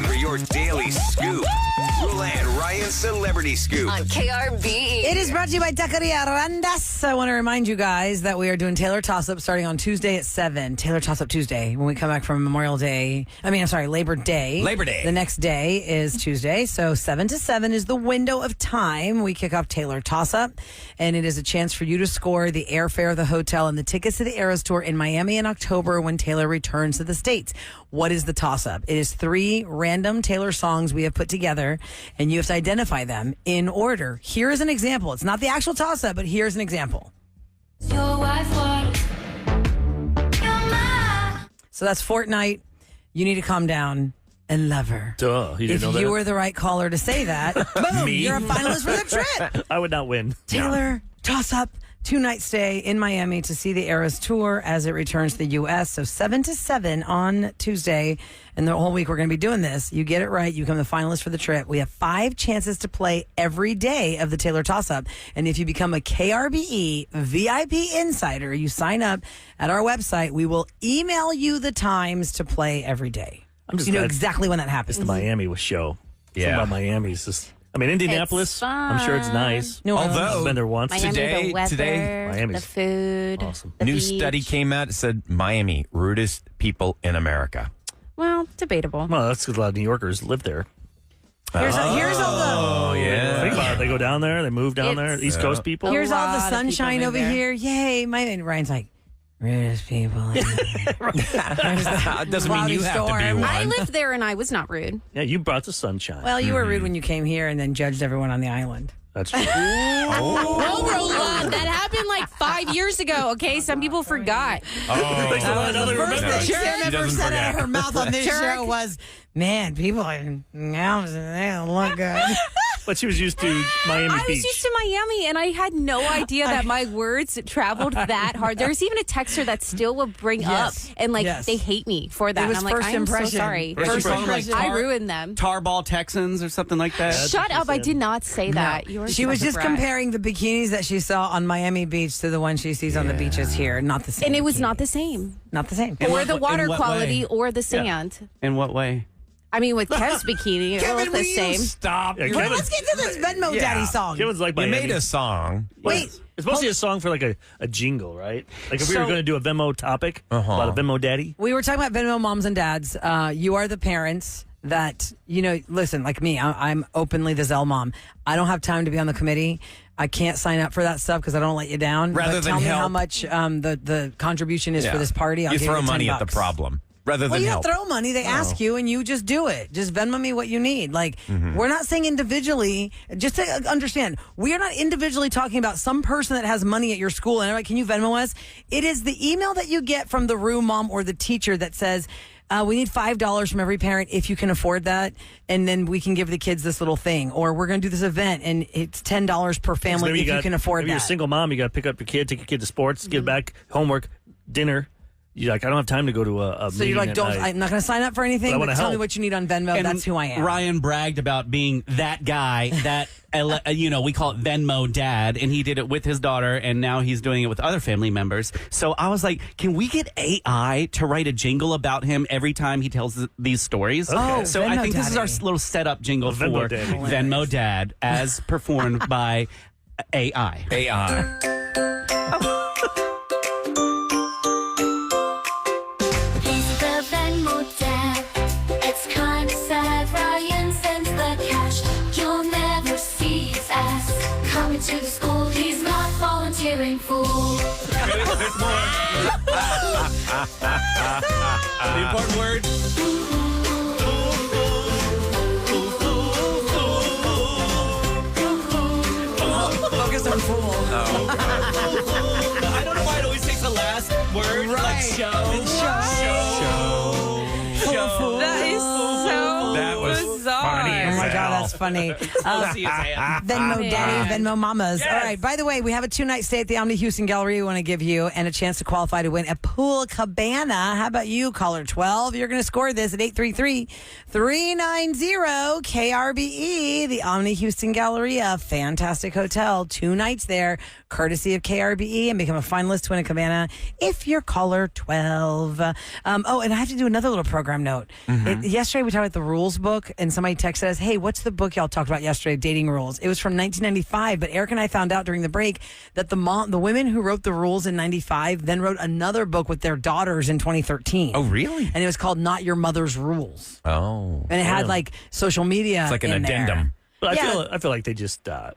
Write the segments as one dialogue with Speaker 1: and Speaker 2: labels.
Speaker 1: time for your daily scoop. Roula and Ryan's Celebrity Scoop.
Speaker 2: On KRB.
Speaker 3: It is brought to you by Taqueria Randas. I want to remind you guys that we are doing Taylor Toss-Up starting on Tuesday at 7. Taylor Toss-Up Tuesday when we come back from Labor Day.
Speaker 4: Labor Day.
Speaker 3: The next day is Tuesday. So 7 to 7 is the window of time. We kick off Taylor Toss-Up. And it is a chance for you to score the airfare, the hotel, and the tickets to the Eras Tour in Miami in October when Taylor returns to the States. What is the toss-up? It is 3 random Taylor songs we have put together, and you have to identify them in order. Here is an example. It's not the actual toss-up, but here's an example.
Speaker 5: Your wife was your mom.
Speaker 3: So that's Fortnite. You need to calm down and love her.
Speaker 4: Duh. You didn't
Speaker 3: If
Speaker 4: know that?
Speaker 3: you were the right caller to say that, boom,
Speaker 4: Me?
Speaker 3: you're a finalist for the trip.
Speaker 4: I would not win.
Speaker 3: Taylor, toss-up. 2-night stay in Miami to see the Eras Tour as it returns to the U.S. So 7 to 7 on Tuesday. And the whole week we're going to be doing this. You get it right, you become the finalist for the trip. We have 5 chances to play every day of the Taylor Toss-Up. And if you become a KRBE VIP insider, you sign up at our website. We will email you the times to play every day.
Speaker 4: I'm just
Speaker 3: You know
Speaker 4: glad
Speaker 3: exactly when that happens.
Speaker 4: It's the Miami show.
Speaker 1: Yeah.
Speaker 4: Something about Miami's just... I mean, Indianapolis,
Speaker 5: It's
Speaker 4: I'm sure it's nice.
Speaker 3: New Orleans.
Speaker 1: Although-
Speaker 4: I've been there once.
Speaker 5: Miami,
Speaker 1: Today-
Speaker 5: the weather,
Speaker 1: today-
Speaker 4: Miami's
Speaker 5: the food,
Speaker 4: awesome.
Speaker 5: the
Speaker 1: New
Speaker 5: beach.
Speaker 1: study came out. It said Miami, rudest people in America.
Speaker 5: Well, debatable.
Speaker 4: Well, that's because a lot of New Yorkers live there.
Speaker 3: Here's all
Speaker 1: Oh, yeah.
Speaker 4: Think about it. They go down there. They move down there.
Speaker 5: It's-
Speaker 4: East Coast people.
Speaker 3: Here's all
Speaker 5: lot
Speaker 3: the
Speaker 5: of people
Speaker 3: sunshine
Speaker 5: live
Speaker 3: over
Speaker 5: there.
Speaker 3: here. Yay. And Ryan's like, rudest people.
Speaker 1: That doesn't mean you have to be
Speaker 3: storm.
Speaker 1: one.
Speaker 5: I lived there and I was not rude.
Speaker 4: Yeah, you brought the sunshine.
Speaker 3: Well, you were rude when you came here and then judged everyone on the island.
Speaker 4: That's true.
Speaker 5: No, Roula, that happened like 5 years ago, okay? Some people forgot.
Speaker 4: Thanks a lot. Another
Speaker 3: First
Speaker 4: remember.
Speaker 3: thing she
Speaker 1: She
Speaker 3: ever
Speaker 1: doesn't
Speaker 3: said out of
Speaker 1: forget.
Speaker 3: her mouth on this
Speaker 5: Jerk.
Speaker 3: show was, man, people are now they don't look good.
Speaker 4: But she was used to Miami
Speaker 5: I was
Speaker 4: Beach.
Speaker 5: used to Miami, and I had no idea that my words traveled that hard. There's even a texter that still will bring
Speaker 3: Yes.
Speaker 5: up, and like
Speaker 3: Yes.
Speaker 5: they hate me for that.
Speaker 3: It was
Speaker 5: and I'm like,
Speaker 3: first
Speaker 5: I'm
Speaker 3: impression.
Speaker 5: so sorry.
Speaker 3: First impression.
Speaker 5: I ruined them.
Speaker 6: Tarball Texans or something like that.
Speaker 4: That's
Speaker 5: Shut
Speaker 4: what she
Speaker 5: up! I
Speaker 4: said.
Speaker 5: did not say that. You were
Speaker 3: She was
Speaker 5: such a
Speaker 3: just
Speaker 5: brat.
Speaker 3: comparing the bikinis that she saw on Miami Beach to the one she sees on the beaches here. Not the same.
Speaker 5: and it was
Speaker 3: bikini.
Speaker 5: not the same,
Speaker 3: Not the same.
Speaker 5: or
Speaker 6: what-
Speaker 5: the
Speaker 6: in
Speaker 5: water
Speaker 6: what
Speaker 5: quality,
Speaker 6: way?
Speaker 5: or the sand.
Speaker 6: In what way?
Speaker 5: I mean, with Kev's bikini, it
Speaker 1: Kevin,
Speaker 5: looked
Speaker 1: will
Speaker 5: the
Speaker 1: you
Speaker 5: same.
Speaker 1: stop?
Speaker 4: Yeah,
Speaker 1: You
Speaker 4: Kevin-
Speaker 3: Let's get to this Venmo
Speaker 1: Yeah.
Speaker 3: Daddy song.
Speaker 4: Kevin's like Miami.
Speaker 1: made a song.
Speaker 3: Wait.
Speaker 4: It's supposed to be a song for like a jingle, right? Like if we
Speaker 3: So-
Speaker 4: were going to do a Venmo topic about a Venmo daddy.
Speaker 3: We were talking about Venmo moms and dads. You are the parents that, listen, like me, I'm openly the Zell mom. I don't have time to be on the committee. I can't sign up for that stuff because I don't let you down.
Speaker 1: Rather
Speaker 3: but
Speaker 1: than
Speaker 3: tell me how
Speaker 1: help.
Speaker 3: much the contribution is for this party. I'll
Speaker 1: you
Speaker 3: give
Speaker 1: throw
Speaker 3: you
Speaker 1: money at
Speaker 3: $10.
Speaker 1: the problem rather
Speaker 3: Well,
Speaker 1: than
Speaker 3: you
Speaker 1: help.
Speaker 3: don't throw money. They ask you, and you just do it. Just Venmo me what you need. Like, we're not saying individually. Just to understand, we are not individually talking about some person that has money at your school. And they're like, can you Venmo us? It is the email that you get from the room mom or the teacher that says, we need $5 from every parent if you can afford that. And then we can give the kids this little thing. Or we're going to do this event, and it's $10 per family
Speaker 4: Maybe
Speaker 3: if you can afford
Speaker 4: maybe
Speaker 3: that.
Speaker 4: you're a single mom. You got to pick up your kid, take your kid to sports, get back, homework, dinner. You're like, I don't have time to go to a
Speaker 3: So you're like, I'm not going to sign up for anything,
Speaker 4: But I
Speaker 3: but
Speaker 4: wanna
Speaker 3: tell me
Speaker 4: help.
Speaker 3: what you need on Venmo. That's who I am.
Speaker 6: Ryan bragged about being that guy that, we call it Venmo dad, and he did it with his daughter, and now he's doing it with other family members. So I was like, can we get AI to write a jingle about him every time he tells these stories?
Speaker 4: Okay.
Speaker 6: So I
Speaker 3: Venmo
Speaker 6: think this is our
Speaker 3: Daddy.
Speaker 6: little setup jingle
Speaker 4: Venmo
Speaker 6: for
Speaker 4: Daddy.
Speaker 6: Venmo Dad as performed by AI.
Speaker 1: AI.
Speaker 5: He's the Venmo dad. It's kind of sad. Ryan sends the cash. You'll never see his ass. Coming to the school, he's not volunteering fool.
Speaker 6: There's more. The important word.
Speaker 3: Focus on fool.
Speaker 6: I don't know why it always takes the last word, like
Speaker 3: Right.
Speaker 6: show.
Speaker 3: Show.
Speaker 6: Show.
Speaker 5: That is so
Speaker 1: That was
Speaker 5: bizarre.
Speaker 1: funny.
Speaker 3: my God, that's funny. Venmo Daddy, Venmo Mamas.
Speaker 6: Yes.
Speaker 3: All right. By the way, we have a 2-night stay at the Omni Houston Gallery we want to give you and a chance to qualify to win a pool cabana. How about you, caller 12? You're going to score this at 833-390-KRBE, the Omni Houston Galleria. Fantastic hotel. 2 nights there, courtesy of KRBE, and become a finalist to win a cabana if you're caller 12. And I have to do another little program note. Yesterday we talked about the rules book, and somebody texted us, hey, what's the book y'all talked about yesterday, dating rules? It was from 1995, but Eric and I found out during the break that the women who wrote the rules in 95 then wrote another book with their daughters in 2013.
Speaker 2: Oh, really?
Speaker 3: And it was called Not Your Mother's Rules.
Speaker 2: Oh.
Speaker 3: And it had like social media.
Speaker 2: It's like an
Speaker 3: in
Speaker 2: addendum.
Speaker 3: there.
Speaker 4: But
Speaker 3: Yeah.
Speaker 4: I feel like they just
Speaker 2: They're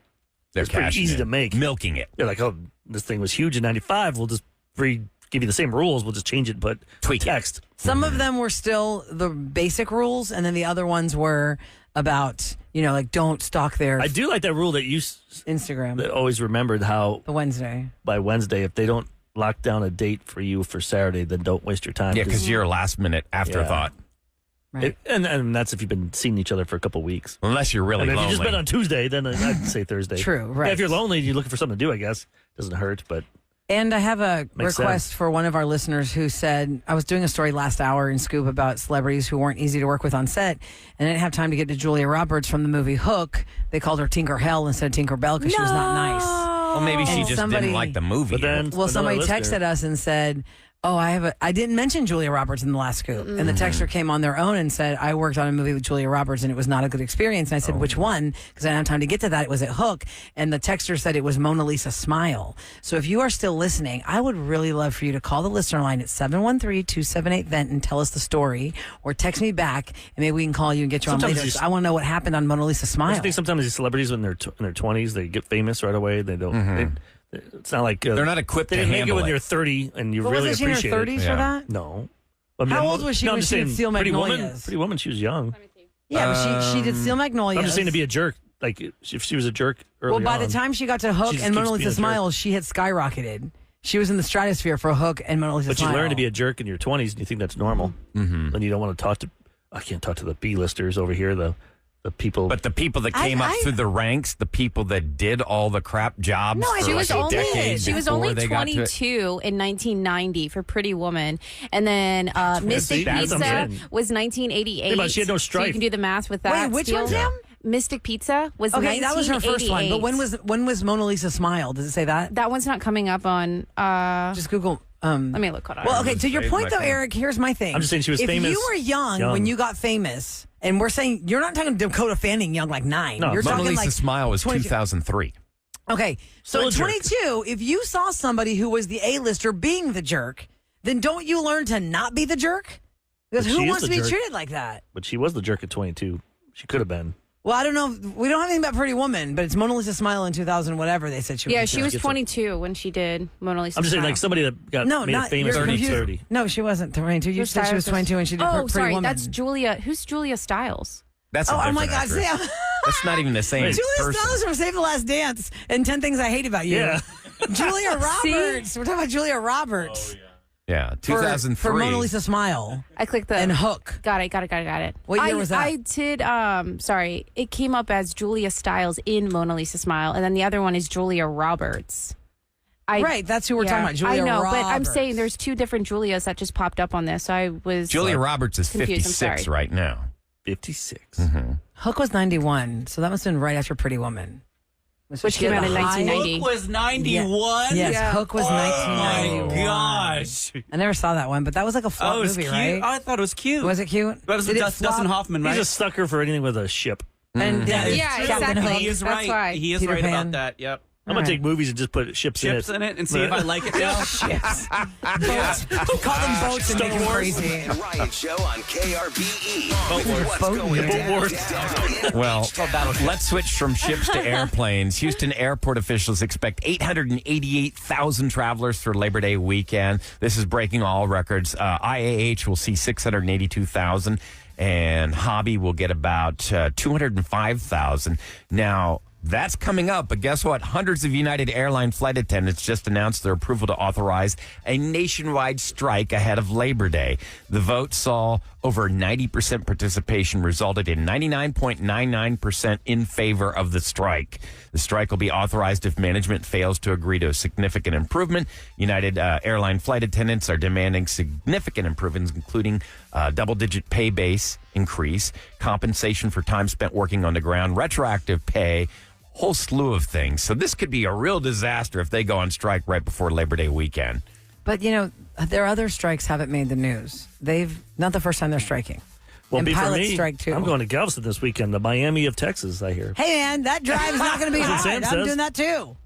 Speaker 4: it's pretty
Speaker 2: cashing
Speaker 4: easy
Speaker 2: in.
Speaker 4: to make.
Speaker 2: Milking it.
Speaker 4: They're like, oh, this thing was huge in 95. We'll just give you the same rules. We'll just change it, but
Speaker 2: Tweak it.
Speaker 4: text.
Speaker 3: Some of them were still the basic rules, and then the other ones were about, like don't stalk their
Speaker 4: I do like that rule that you
Speaker 3: Instagram.
Speaker 4: that always remembered how
Speaker 3: The Wednesday.
Speaker 4: by Wednesday, if they don't lock down a date for you for Saturday, then don't waste your time.
Speaker 2: Yeah, because you're a last minute afterthought.
Speaker 3: Right.
Speaker 4: And that's if you've been seeing each other for a couple weeks.
Speaker 2: Unless you're really
Speaker 4: And if
Speaker 2: lonely.
Speaker 4: you just met on Tuesday, then I'd say Thursday.
Speaker 3: True, right.
Speaker 4: Yeah, if you're lonely and you're looking for something to do, I guess doesn't hurt. But
Speaker 3: And I have a
Speaker 4: Makes
Speaker 3: request
Speaker 4: sense.
Speaker 3: for one of our listeners who said, I was doing a story last hour in Scoop about celebrities who weren't easy to work with on set, and I didn't have time to get to Julia Roberts from the movie Hook. They called her Tinker Hell instead of Tinker Bell because she was not nice.
Speaker 2: well, maybe she
Speaker 3: And
Speaker 2: just
Speaker 3: somebody-
Speaker 2: didn't like the movie.
Speaker 4: But then
Speaker 3: Well,
Speaker 4: another
Speaker 3: somebody
Speaker 4: listener-
Speaker 3: texted us and said, oh, I didn't mention Julia Roberts in the last scoop. And the texter came on their own and said, I worked on a movie with Julia Roberts and it was not a good experience. And I said, which one? Because I didn't have time to get to that. It was at Hook. And the texter said it was Mona Lisa Smile. So if you are still listening, I would really love for you to call the listener line at 713-278-VENT and tell us the story, or text me back and maybe we can call you and get you on
Speaker 4: Sometimes
Speaker 3: later.
Speaker 4: these-
Speaker 3: So I want to know what happened on Mona Lisa
Speaker 4: I
Speaker 3: Smile.
Speaker 4: think sometimes these celebrities, when they're in their 20s, they get famous right away. They don't. It's not like
Speaker 2: They're not equipped
Speaker 4: They
Speaker 2: to
Speaker 4: didn't make it
Speaker 2: handle
Speaker 4: when
Speaker 2: it.
Speaker 4: you're 30 and you
Speaker 3: But
Speaker 4: really
Speaker 3: wasn't she in her
Speaker 4: appreciate
Speaker 3: 30s
Speaker 4: it.
Speaker 3: for
Speaker 2: Yeah.
Speaker 3: that?
Speaker 4: No.
Speaker 3: How old was she
Speaker 4: no, I'm
Speaker 3: when
Speaker 4: just
Speaker 3: she did
Speaker 4: saying,
Speaker 3: Steel
Speaker 4: Pretty
Speaker 3: Magnolias?
Speaker 4: Woman, she was young.
Speaker 3: Yeah, but she did Steel Magnolias.
Speaker 4: I'm just saying to be a jerk. Like if she was a jerk early
Speaker 3: Well, by the
Speaker 4: on,
Speaker 3: time she got to Hook
Speaker 4: she just
Speaker 3: and Mona
Speaker 4: keeps being
Speaker 3: Lisa
Speaker 4: a jerk.
Speaker 3: Smile, she had skyrocketed. She was in the stratosphere for Hook and Mona Lisa
Speaker 4: But you
Speaker 3: Smile.
Speaker 4: learn to be a jerk in your 20s and you think that's normal. Mm-hmm. And you don't want to talk to, I can't talk to the B-listers over here, the people.
Speaker 2: But the people that came up through the ranks, the people that did all the crap jobs
Speaker 3: No,
Speaker 2: for
Speaker 3: she
Speaker 2: like
Speaker 3: was
Speaker 2: a decade
Speaker 7: She was
Speaker 2: before
Speaker 7: only
Speaker 2: they got to it.
Speaker 7: 22 in 1990 for Pretty Woman, and then Mystic
Speaker 4: that's what I'm
Speaker 7: Pizza
Speaker 4: saying.
Speaker 7: was 1988.
Speaker 4: Yeah, but she had no
Speaker 7: So
Speaker 4: strife.
Speaker 7: you can do the math with that.
Speaker 3: Wait, which
Speaker 7: still.
Speaker 3: one, Sam?
Speaker 7: Mystic Pizza was
Speaker 3: Okay, that was her first one. But
Speaker 7: 1988.
Speaker 3: when was Mona Lisa Smile? Does it say that?
Speaker 7: That one's not coming up on.
Speaker 3: Just Google.
Speaker 7: Let me look. Hold on.
Speaker 3: Well, okay. To your
Speaker 2: Save
Speaker 3: point,
Speaker 2: my
Speaker 3: though,
Speaker 2: phone.
Speaker 3: Eric, here's my thing.
Speaker 4: I'm just saying she was
Speaker 3: if
Speaker 4: famous
Speaker 3: If you were young when you got famous, and we're saying you're not talking Dakota Fanning young like 9.
Speaker 4: No,
Speaker 3: you're
Speaker 2: Mona
Speaker 3: talking
Speaker 2: Lisa
Speaker 3: like
Speaker 2: Smile was
Speaker 3: 22.
Speaker 2: 2003.
Speaker 3: Okay, so
Speaker 4: Still a
Speaker 3: at
Speaker 4: jerk.
Speaker 3: 22, if you saw somebody who was the A-lister being the jerk, then don't you learn to not be the jerk? Because
Speaker 4: But
Speaker 3: who
Speaker 4: she is
Speaker 3: wants to
Speaker 4: the
Speaker 3: be
Speaker 4: jerk.
Speaker 3: treated like that?
Speaker 4: But she was the jerk at 22. She could have been.
Speaker 3: Well, I don't know. We don't have anything about Pretty Woman, but it's Mona Lisa Smile in 2000, whatever they said she was.
Speaker 7: yeah,
Speaker 3: the
Speaker 7: she
Speaker 3: jerk.
Speaker 7: was
Speaker 4: Gets
Speaker 7: 22 when she did Mona Lisa.
Speaker 4: I'm just saying,
Speaker 7: Smile.
Speaker 4: like somebody that got
Speaker 3: No,
Speaker 4: made
Speaker 3: not
Speaker 4: famous
Speaker 3: you're
Speaker 4: at
Speaker 3: confused.
Speaker 4: 30.
Speaker 3: No, she wasn't 22. You
Speaker 7: Her
Speaker 3: said she was
Speaker 7: stylist
Speaker 3: 22 when she did
Speaker 7: Oh,
Speaker 3: Pretty
Speaker 7: sorry,
Speaker 3: Woman.
Speaker 7: that's Julia. Who's Julia Stiles?
Speaker 2: That's a
Speaker 3: Oh, oh my
Speaker 2: different
Speaker 3: God,
Speaker 2: actress.
Speaker 3: Sam.
Speaker 2: That's not even the same
Speaker 4: Wait.
Speaker 3: Julia
Speaker 2: person.
Speaker 3: Stiles from Save the Last Dance and 10 Things I Hate About You.
Speaker 4: Yeah.
Speaker 3: Julia Roberts. We're talking about Julia Roberts.
Speaker 2: Yeah,
Speaker 3: For-
Speaker 2: 2003.
Speaker 3: For Mona Lisa Smile
Speaker 7: I clicked the
Speaker 3: and Hook.
Speaker 7: Got it.
Speaker 3: What year was that?
Speaker 7: I did. Sorry, it came up as Julia Stiles in Mona Lisa Smile, and then the other one is Julia Roberts.
Speaker 3: Right, that's who we're talking about, Julia
Speaker 7: I know, but I'm
Speaker 3: Roberts.
Speaker 7: saying there's two different Julias that just popped up on this. So I was
Speaker 2: Julia Roberts is
Speaker 7: confused, I'm
Speaker 2: 56
Speaker 7: sorry.
Speaker 2: right now.
Speaker 4: 56.
Speaker 3: Hook was 91, so that must have been right after Pretty Woman. So
Speaker 7: Which
Speaker 3: she
Speaker 7: came
Speaker 3: had
Speaker 7: out in
Speaker 3: the high-
Speaker 7: 1990.
Speaker 6: Hook was 91?
Speaker 3: Yes,
Speaker 7: Yeah.
Speaker 3: Hook was
Speaker 6: Oh,
Speaker 3: 1991.
Speaker 6: my gosh.
Speaker 3: I never saw that one, but that was like a flop
Speaker 6: Oh, it was
Speaker 3: movie,
Speaker 6: cute.
Speaker 3: right?
Speaker 6: I thought it was cute.
Speaker 3: Was it cute?
Speaker 6: That was
Speaker 3: Did it
Speaker 6: Dustin
Speaker 3: flop?
Speaker 6: Hoffman, right?
Speaker 4: He's a sucker for anything with a ship.
Speaker 3: And
Speaker 7: Yeah,
Speaker 3: Captain
Speaker 7: exactly.
Speaker 3: Hook.
Speaker 6: He is
Speaker 7: That's
Speaker 6: right.
Speaker 7: why.
Speaker 6: He is
Speaker 3: Peter
Speaker 6: right
Speaker 3: Pan.
Speaker 6: about that. Yep.
Speaker 4: I'm going
Speaker 3: All
Speaker 4: to
Speaker 3: right.
Speaker 4: take movies and just put ships
Speaker 6: Chips
Speaker 4: in
Speaker 6: in
Speaker 4: it.
Speaker 6: it and see if I like it now.
Speaker 3: Yes. Boats. Call them boats and make them crazy.
Speaker 1: Ryan Show on KRBE.
Speaker 4: Boat Wars.
Speaker 1: What's
Speaker 3: Boat
Speaker 1: going
Speaker 3: Wars.
Speaker 1: down?
Speaker 4: Boat Wars.
Speaker 1: Down.
Speaker 2: Well, let's switch from ships to airplanes. Houston airport officials expect 888,000 travelers for Labor Day weekend. This is breaking all records. IAH will see 682,000, and Hobby will get about 205,000. Now, That's coming up, but guess what? Hundreds of United Airline flight attendants just announced their approval to authorize a nationwide strike ahead of Labor Day. The vote saw over 90% participation, resulted in 99.99% in favor of the strike. The strike will be authorized if management fails to agree to a significant improvement. United Airline flight attendants are demanding significant improvements, including double-digit pay base increase, compensation for time spent working on the ground, retroactive pay, whole slew of things. So this could be a real disaster if they go on strike right before Labor Day weekend.
Speaker 3: But, their other strikes haven't made the news. They've not the first time they're striking.
Speaker 4: Well,
Speaker 3: and
Speaker 4: be for
Speaker 3: pilots
Speaker 4: me,
Speaker 3: strike too.
Speaker 4: I'm going to Galveston this weekend, the Miami of Texas, I hear.
Speaker 3: Hey, man, that drive is not going to be
Speaker 4: That's what
Speaker 3: hard.
Speaker 4: Sam
Speaker 3: I'm
Speaker 4: says.
Speaker 3: doing that too.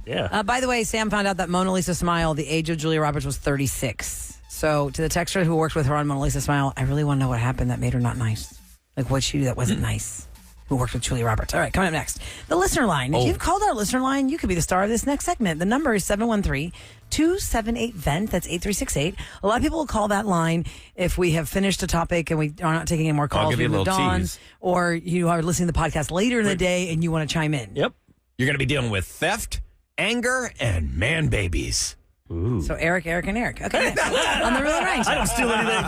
Speaker 4: Yeah.
Speaker 3: By the way, Sam found out that Mona Lisa Smile, the age of Julia Roberts, was 36. So to the texter who worked with her on Mona Lisa Smile, I really want to know what happened that made her not nice. Like what she did that wasn't nice. Who worked with Julia Roberts. All right, coming up next, the listener line. If you've called our listener line, you could be the star of this next segment. The number is 713-278-VENT. That's 8368. A lot of people will call that line if we have finished a topic and we are not taking any more calls.
Speaker 2: I'll give you a
Speaker 3: we moved
Speaker 2: little
Speaker 3: on,
Speaker 2: tease.
Speaker 3: or you are listening to the podcast later in the day and you want to chime in.
Speaker 4: Yep.
Speaker 2: You're going to be dealing with theft, anger, and man babies.
Speaker 3: So Eric, and Eric. Okay, next. On the Roula and Ryan Show.
Speaker 4: I don't steal anything.